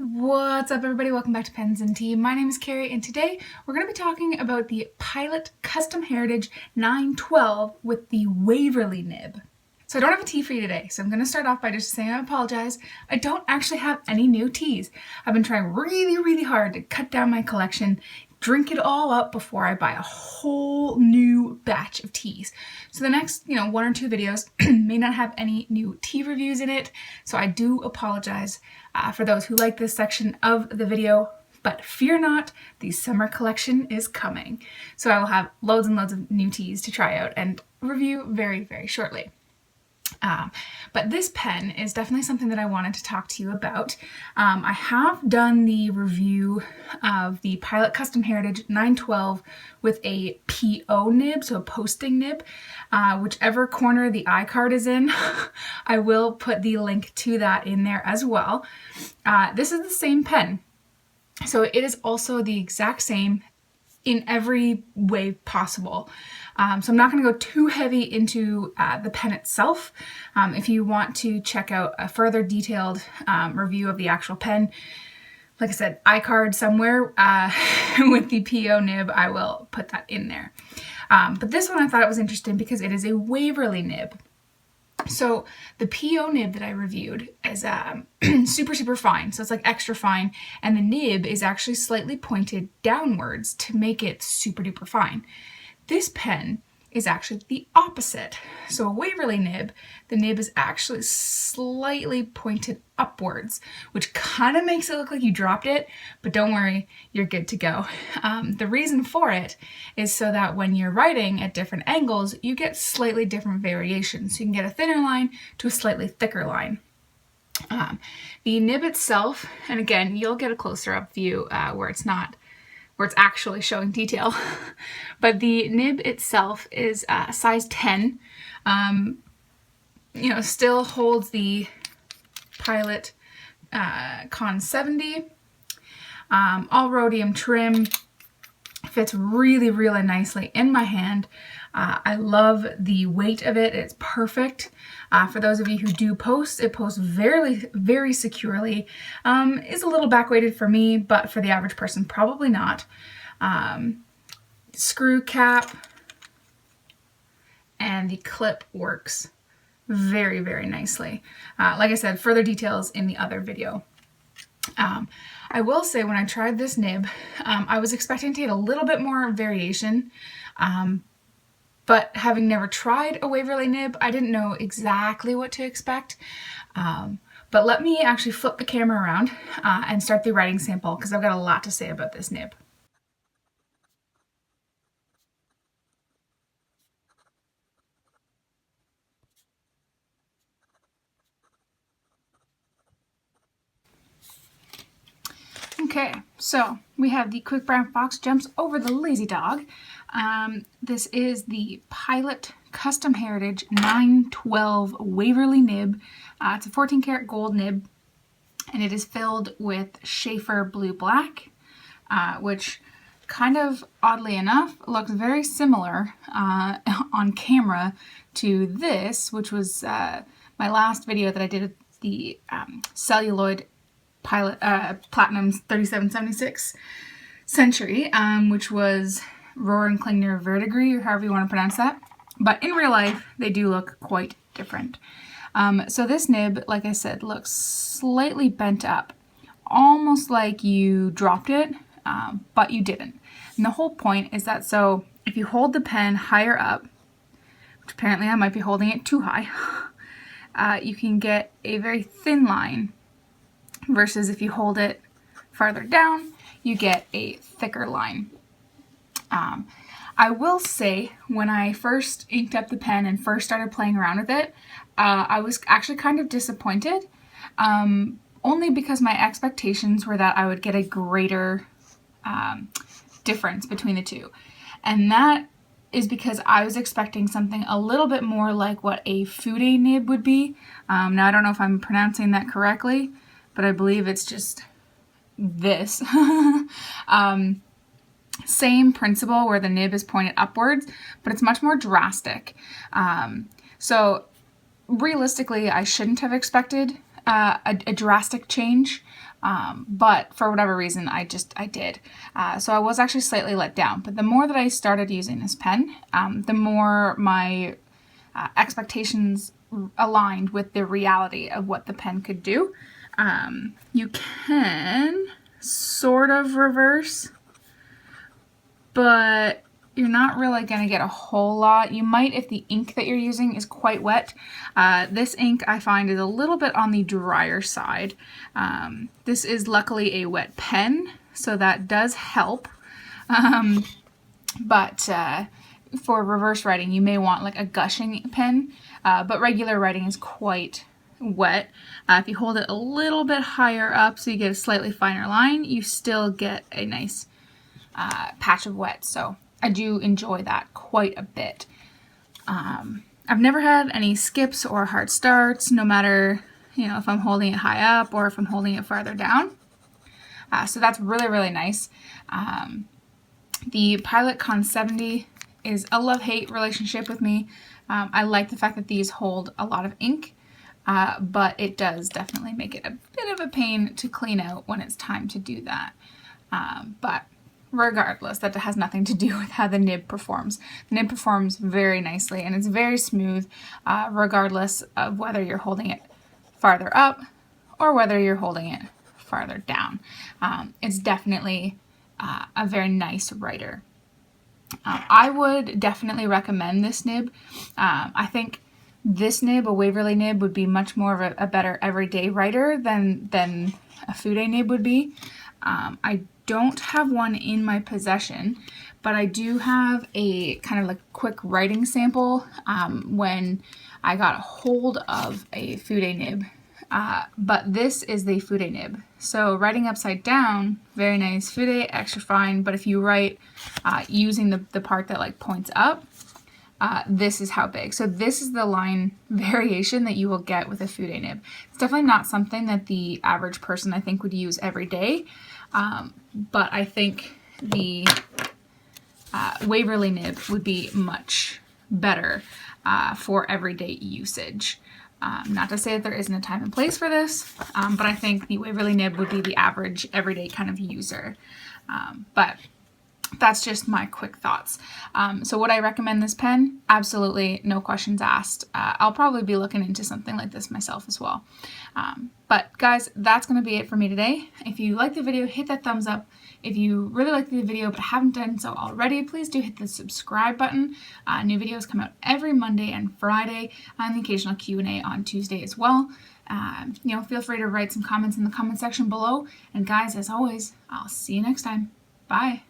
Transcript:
What's up, everybody? Welcome back to Pens and Tea. My name is Carrie, and today we're going to be talking about the Pilot Custom Heritage 912 with the Waverly Nib. So I don't have a tea for you today, so I'm going to start off by just saying I apologize. I don't actually have any new teas. I've been trying really hard to cut down my collection, drink it all up before I buy a whole new batch of teas. So the next, one or two videos may not have any new tea reviews in it, so I do apologize for those who like this section of the video, but fear not, the summer collection is coming. So I will have loads and loads of new teas to try out and review very shortly. But this pen is definitely something that I wanted to talk to you about. I have done the review of the Pilot Custom Heritage 912 with a PO nib, so a posting nib. Whichever corner the iCard is in, I will put the link to that in there as well. This is the same pen, so it is also the exact same in every way possible. So I'm not going to go too heavy into the pen itself. If you want to check out a further detailed review of the actual pen, like I said, iCard somewhere with the PO nib, I will put that in there. But this one I thought it was interesting because it is a Waverly nib. So the PO nib that I reviewed is super fine, so it's like extra fine, and the nib is actually slightly pointed downwards to make it super duper fine. This pen is actually the opposite. So a Waverly nib, the nib is actually slightly pointed upwards, which kind of makes it look like you dropped it, but don't worry, you're good to go. The reason for it is so that when you're writing at different angles, you get slightly different variations. So you can get a thinner line to a slightly thicker line. The nib itself, and again, you'll get a closer up view where it's actually showing detail. But the nib itself is size 10. Still holds the Pilot Con 70. All rhodium trim. Fits really nicely in my hand. I love the weight of it. It's perfect. For those of you who do post, it posts very securely. Is a little back weighted for me, but for the average person, probably not. Screw cap and the clip works very nicely. Like I said, further details in the other video. I will say when I tried this nib, I was expecting to get a little bit more variation, but having never tried a Waverly nib, I didn't know exactly what to expect. But let me actually flip the camera around and start the writing sample because I've got a lot to say about this nib. Okay, so we have the Quick Brown Fox jumps over the Lazy Dog. This is the Pilot Custom Heritage 912 Waverly nib. It's a 14 karat gold nib, and it is filled with Schaefer Blue Black, which kind of oddly enough looks very similar on camera to this, which was my last video that I did of the celluloid Pilot Platinum's 3776 Century, which was Rohr & Klingner Verdigris, or however you want to pronounce that. But in real life, they do look quite different. So this nib, like I said, looks slightly bent up, almost like you dropped it, but you didn't. And the whole point is that so if you hold the pen higher up, which apparently I might be holding it too high, you can get a very thin line, versus if you hold it farther down, you get a thicker line. I will say, when I first inked up the pen and first started playing around with it, I was actually kind of disappointed, only because my expectations were that I would get a greater difference between the two. And that is because I was expecting something a little bit more like what a Fude nib would be. Now, I don't know if I'm pronouncing that correctly, but I believe it's just this. Same principle where the nib is pointed upwards, but it's much more drastic. So realistically, I shouldn't have expected a drastic change. But for whatever reason, I did. So I was actually slightly let down. But the more that I started using this pen, the more my expectations aligned with the reality of what the pen could do. You can sort of reverse, but you're not really going to get a whole lot. You might if the ink that you're using is quite wet. This ink I find is a little bit on the drier side. This is luckily a wet pen, so that does help. But for reverse writing, you may want like a gushing pen, but regular writing is quite wet. If you hold it a little bit higher up so you get a slightly finer line, you still get a nice patch of wet. So I do enjoy that quite a bit. I've never had any skips or hard starts, no matter, if I'm holding it high up or if I'm holding it farther down. So that's really, really nice. The Pilot Con 70 is a love-hate relationship with me. I like the fact that these hold a lot of ink, but it does definitely make it a bit of a pain to clean out when it's time to do that. But regardless, that has nothing to do with how the nib performs. The nib performs very nicely and it's very smooth, regardless of whether you're holding it farther up or whether you're holding it farther down. It's definitely a very nice writer. I would definitely recommend this nib. I think this nib, a Waverly nib, would be much more of a better everyday writer than a Fude nib would be. I don't have one in my possession, but I do have a kind of like quick writing sample when I got a hold of a Fude nib. But this is the Fude nib. So writing upside down, very nice. Fude, extra fine. But if you write using the part that like points up, this is how big. So this is the line variation that you will get with a Fude nib. It's definitely not something that the average person I think would use every day. But I think the Waverly nib would be much better for everyday usage. Not to say that there isn't a time and place for this, but I think the Waverly nib would be the average everyday kind of user. But that's just my quick thoughts. So would I recommend this pen? Absolutely, no questions asked. I'll probably be looking into something like this myself as well. But guys, that's going to be it for me today. If you like the video, hit that thumbs up. If you really like the video but haven't done so already, please do hit the subscribe button. New videos come out every Monday and Friday, and the occasional Q&A on Tuesday as well. Feel free to write some comments in the comment section below. And guys, as always, I'll see you next time. Bye.